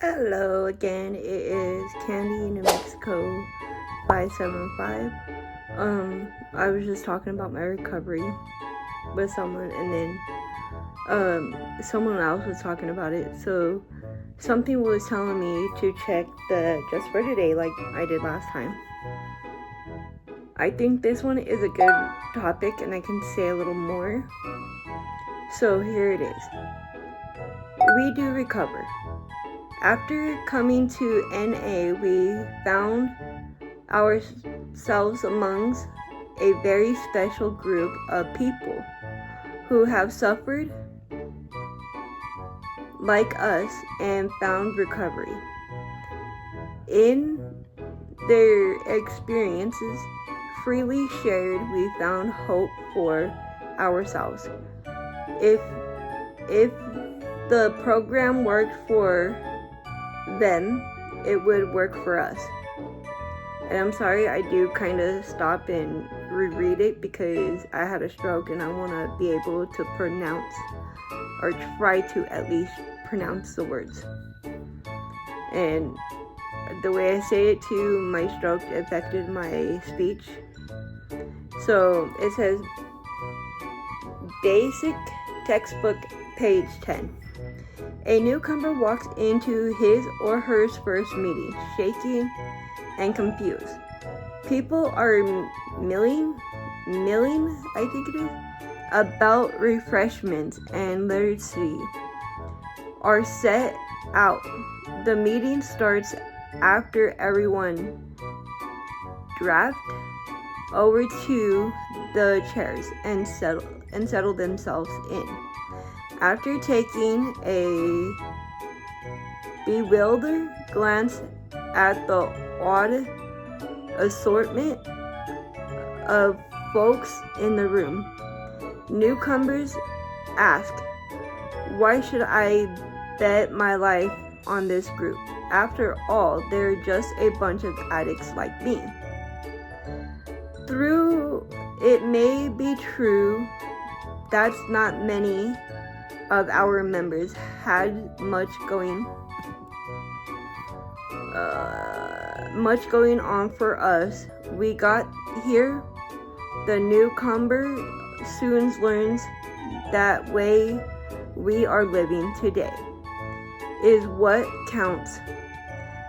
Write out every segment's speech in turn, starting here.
Hello again, it is Candy New Mexico 575. I was just talking about my recovery with someone, and then someone else was talking about it. So something was telling me to check the Just for Today like I did last time. I think this one is a good topic and I can say a little more. So here it is. We do recover. After coming to NA, we found ourselves amongst a very special group of people who have suffered like us and found recovery. In their experiences freely shared, we found hope for ourselves. If the program worked for them, it would work for us. And I'm sorry, I do kind of stop and reread it because I had a stroke and I want to be able to pronounce, or try to at least pronounce the words. And the way I say it too, my stroke affected my speech. So it says, basic textbook, page 10. A newcomer walks into his or her first meeting, shaking and confused. People are milling, I think it is, about refreshments, and literacy are set out. The meeting starts after everyone draft over to the chairs and settle themselves in. After taking a bewildered glance at the odd assortment of folks in the room, newcomers ask, why should I bet my life on this group? After all, they're just a bunch of addicts like me. Through it may be true that's not many of our members had much going on for us. We got here. The newcomer soon learns that way we are living today is what counts.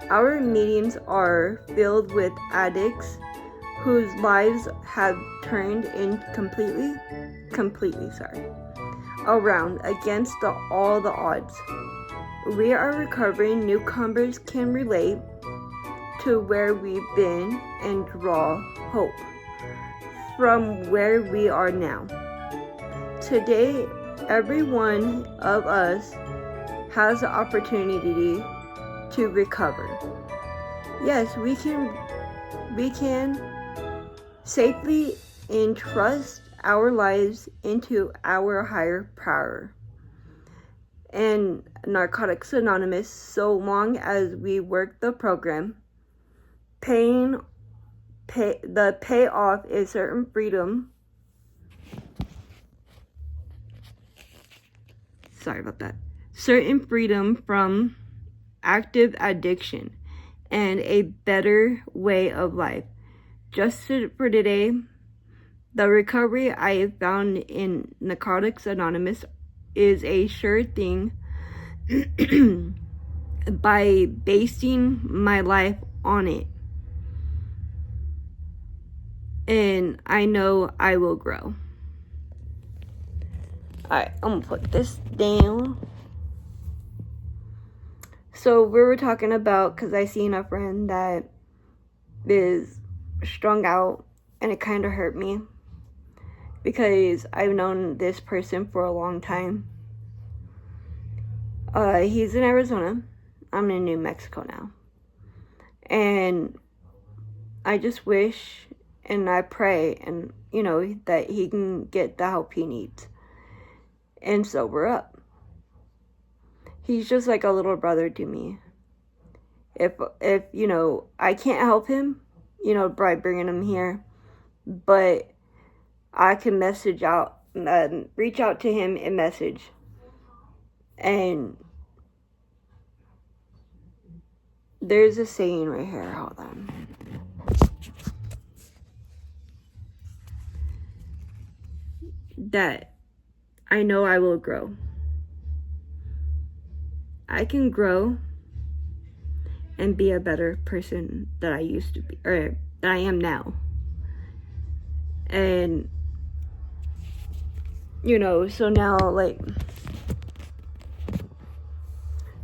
Our meetings are filled with addicts whose lives have turned in completely around against all the odds. We are recovering newcomers can relate to where we've been and draw hope from where we are now. Today, every one of us has the opportunity to recover. Yes, we can safely entrust our lives into our higher power and Narcotics Anonymous, so long as we work the program. The payoff is certain freedom. Sorry about that. Certain freedom from active addiction and a better way of life. Just for today, the recovery I have found in Narcotics Anonymous is a sure thing by basing my life on it. And I know I will grow. Alright, I'm gonna put this down. So we were talking about, because I seen a friend that is strung out, and it kind of hurt me because I've known this person for a long time. He's in Arizona. I'm in New Mexico now. And I just wish and I pray and that he can get the help he needs and sober up. He's just like a little brother to me. If I can't help him, by bringing him here, but I can reach out to him and message. And There's a saying right here. Hold on. That I know I will grow. I can grow and be a better person that I used to be, or that I am now. And, you know, so now, like,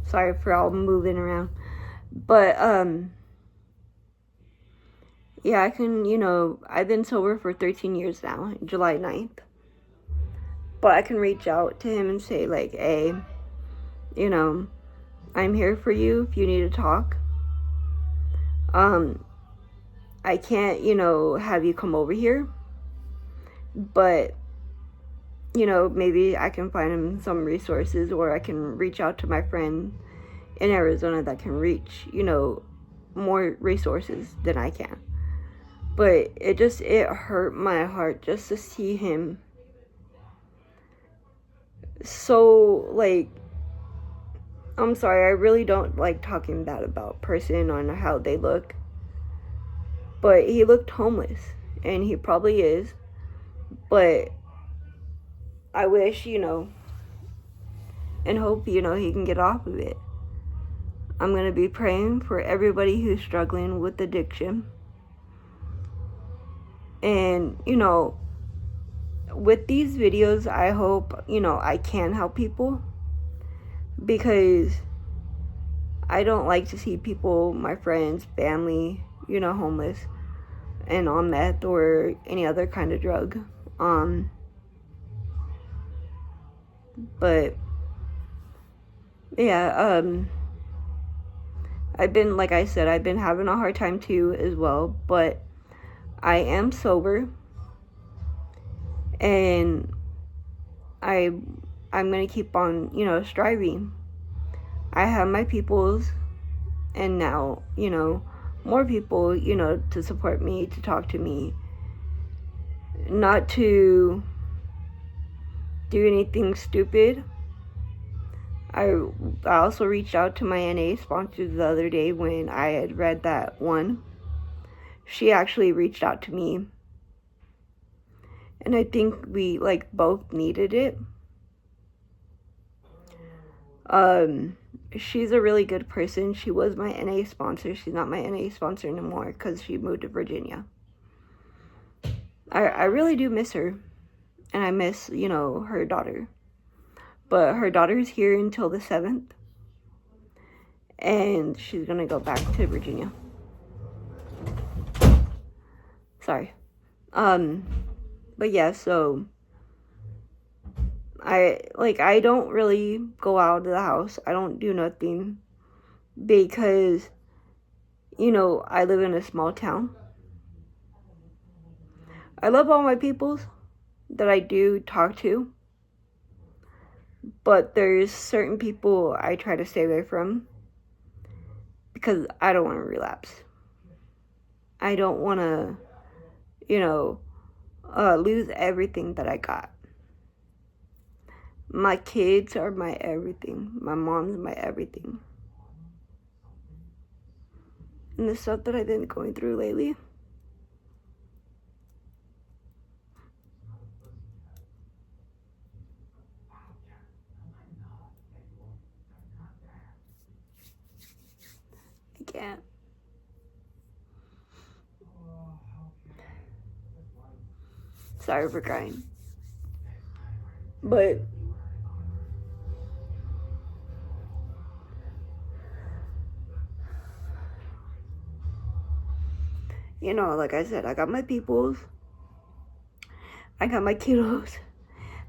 sorry for all moving around, but, yeah, I can, you know, I've been sober for 13 years now, July 9th, but I can reach out to him and say, like, hey, you know, I'm here for you if you need to talk. I can't, you know, have you come over here, but, you know, maybe I can find him some resources, or I can reach out to my friend in Arizona that can reach, you know, more resources than I can. But it hurt my heart just to see him so, like, I'm sorry, I really don't like talking bad about person on how they look, but he looked homeless, and he probably is, but I wish, you know, and hope, you know, he can get off of it. I'm going to be praying for everybody who's struggling with addiction. And, you know, with these videos, I hope, you know, I can help people, because I don't like to see people, my friends, family, you know, homeless and on meth or any other kind of drug. But yeah, I've been, like I said, I've been having a hard time too as well, but I am sober, and I'm gonna keep on, you know, striving. I have my peoples, and now, you know, more people, you know, to support me, to talk to me, not to do anything stupid. I also reached out to my NA sponsor the other day when I had read that one. She actually reached out to me, and I think we, like, both needed it. She's a really good person. She was my NA sponsor. She's not my NA sponsor anymore because she moved to Virginia. I really do miss her, and I miss, you know, her daughter. But her daughter's here until the 7th, and she's gonna go back to Virginia. Sorry. But yeah, so I don't really go out of the house. I don't do nothing, because, you know, I live in a small town. I love all my peoples that I do talk to, but there's certain people I try to stay away from, because I don't want to relapse. I don't want to, you know, lose everything that I got. My kids are my everything. My mom's my everything. And the stuff that I've been going through lately, I can't. Sorry for crying. But you know, like I said, I got my peoples, I got my kiddos,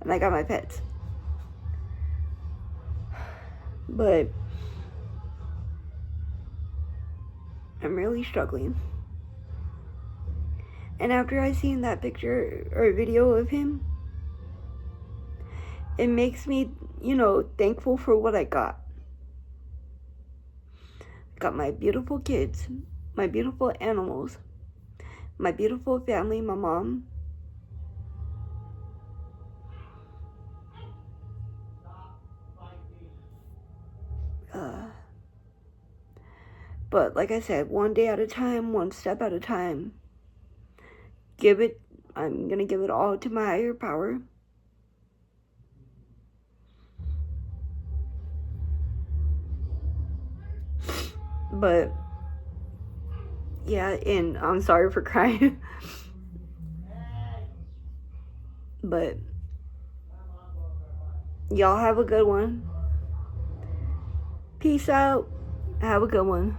and I got my pets. But I'm really struggling. And after I seen that picture or video of him, it makes me, you know, thankful for what I got. I got my beautiful kids, my beautiful animals, my beautiful family, my mom. But like I said, one day at a time, one step at a time. I'm gonna give it all to my higher power. But yeah, and I'm sorry for crying. But y'all have a good one. Peace out. Have a good one.